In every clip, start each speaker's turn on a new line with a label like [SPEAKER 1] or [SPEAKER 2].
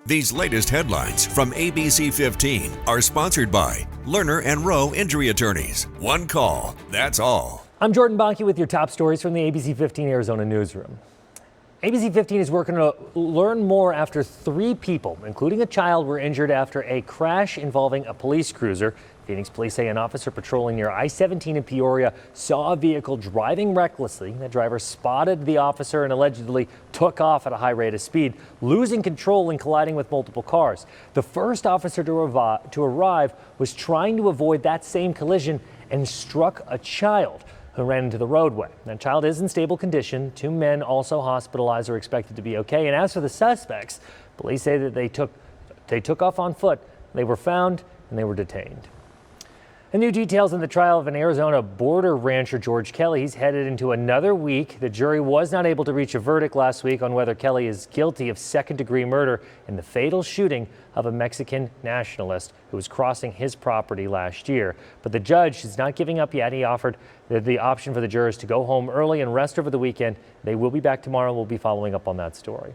[SPEAKER 1] These latest headlines from ABC15 are sponsored by Lerner and Rowe Injury Attorneys. One call, that's all.
[SPEAKER 2] I'm Jordan Bonke with your top stories from the ABC15 Arizona newsroom. ABC15 is working to learn more after 3 people, including a child, were injured after a crash involving a police cruiser. Phoenix police say an officer patrolling near I-17 in Peoria saw a vehicle driving recklessly. The driver spotted the officer and allegedly took off at a high rate of speed, losing control and colliding with multiple cars. The first officer to arrive was trying to avoid that same collision and struck a child who ran into the roadway. That child is in stable condition. 2 men also hospitalized are expected to be okay. And as for the suspects, police say that they took off on foot. They were found and they were detained. And new details in the trial of an Arizona border rancher, George Kelly. He's headed into another week. The jury was not able to reach a verdict last week on whether Kelly is guilty of second-degree murder in the fatal shooting of a Mexican nationalist who was crossing his property last year. But the judge is not giving up yet. He offered the option for the jurors to go home early and rest over the weekend. They will be back tomorrow. We'll be following up on that story.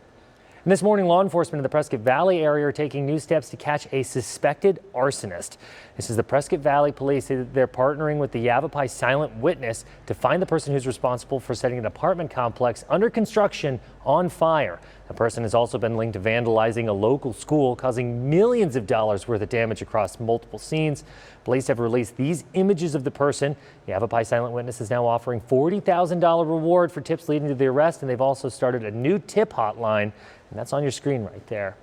[SPEAKER 2] And this morning, law enforcement in the Prescott Valley area are taking new steps to catch a suspected arsonist. This is the Prescott Valley police say that they're partnering with the Yavapai Silent Witness to find the person who's responsible for setting an apartment complex under construction on fire. The person has also been linked to vandalizing a local school, causing millions of dollars worth of damage across multiple scenes. Police have released these images of the person. The Yavapai Silent Witness is now offering $40,000 reward for tips leading to the arrest, and they've also started a new tip hotline. And that's on your screen right there.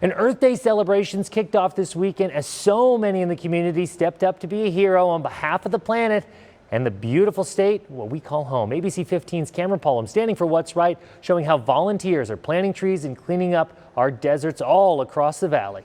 [SPEAKER 2] And Earth Day celebrations kicked off this weekend as so many in the community stepped up to be a hero on behalf of the planet and the beautiful state, what we call home. ABC 15's Cameron Pullum standing for what's right, showing how volunteers are planting trees and cleaning up our deserts all across the valley.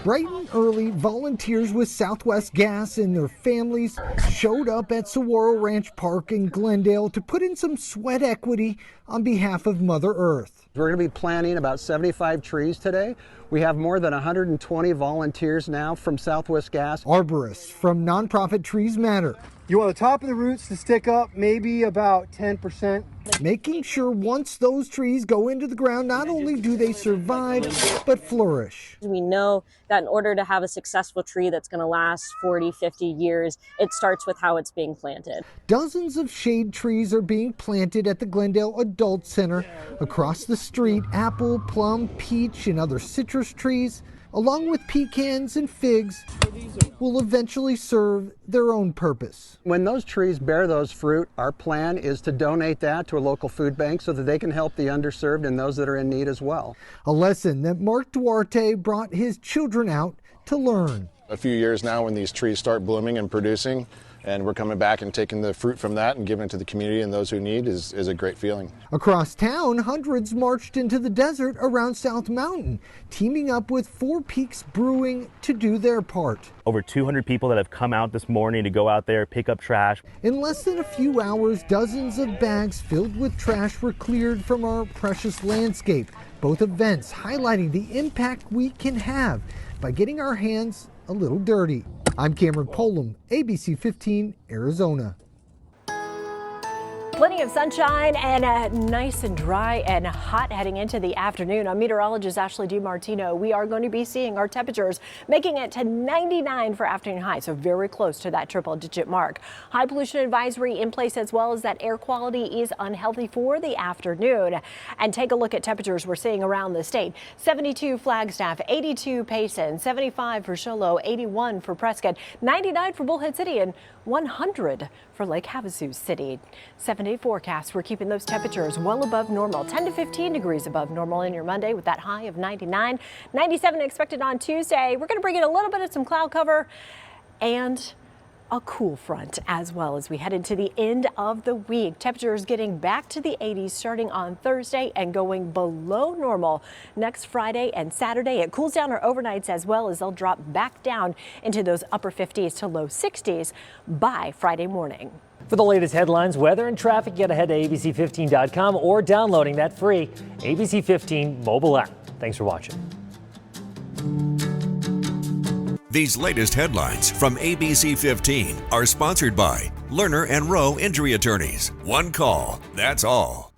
[SPEAKER 3] Bright and early, volunteers with Southwest Gas and their families showed up at Saguaro Ranch Park in Glendale to put in some sweat equity on behalf of Mother Earth.
[SPEAKER 4] We're going to be planting about 75 trees today. We have more than 120 volunteers now from Southwest Gas.
[SPEAKER 3] Arborists from nonprofit Trees Matter.
[SPEAKER 5] You want the top of the roots to stick up maybe about 10%.
[SPEAKER 3] Making sure once those trees go into the ground, not only do they survive, but flourish.
[SPEAKER 6] We know that in order to have a successful tree that's going to last 40, 50 years, it starts with how it's being planted.
[SPEAKER 3] Dozens of shade trees are being planted at the Glendale Adult Center. Across the street, apple, plum, peach, and other citrus trees, along with pecans and figs, will eventually serve their own purpose.
[SPEAKER 4] When those trees bear those fruit, our plan is to donate that to a local food bank so that they can help the underserved and those that are in need as well.
[SPEAKER 3] A lesson that Mark Duarte brought his children out to learn.
[SPEAKER 7] A few years now when these trees start blooming and producing, and we're coming back and taking the fruit from that and giving it to the community and those who need is a great feeling.
[SPEAKER 3] Across town, hundreds marched into the desert around South Mountain, teaming up with Four Peaks Brewing to do their part.
[SPEAKER 8] Over 200 people that have come out this morning to go out there, pick up trash.
[SPEAKER 3] In less than a few hours, dozens of bags filled with trash were cleared from our precious landscape. Both events highlighting the impact we can have by getting our hands a little dirty. I'm Cameron Pullum, ABC 15, Arizona.
[SPEAKER 9] Plenty of sunshine and nice and dry and hot heading into the afternoon. I'm meteorologist Ashley DiMartino. We are going to be seeing our temperatures making it to 99 for afternoon high, so very close to that triple-digit mark. High pollution advisory in place, as well as that air quality is unhealthy for the afternoon. And take a look at temperatures we're seeing around the state. 72 Flagstaff, 82 Payson, 75 for Show Low, 81 for Prescott, 99 for Bullhead City, and 100 for Lake Havasu City. 7-day forecast, we're keeping those temperatures well above normal, 10 to 15 degrees above normal in your Monday with that high of 99. 97 expected on Tuesday. We're going to bring in a little bit of some cloud cover and a cool front as well as we head into the end of the week. Temperatures getting back to the 80s starting on Thursday and going below normal next Friday and Saturday. It cools down our overnights as well as they'll drop back down into those upper 50s to low 60s by Friday morning.
[SPEAKER 2] For the latest headlines, weather, and traffic, get ahead to abc15.com or downloading that free ABC 15 mobile app. Thanks for watching.
[SPEAKER 1] These latest headlines from ABC15 are sponsored by Lerner and Rowe Injury Attorneys. One call, that's all.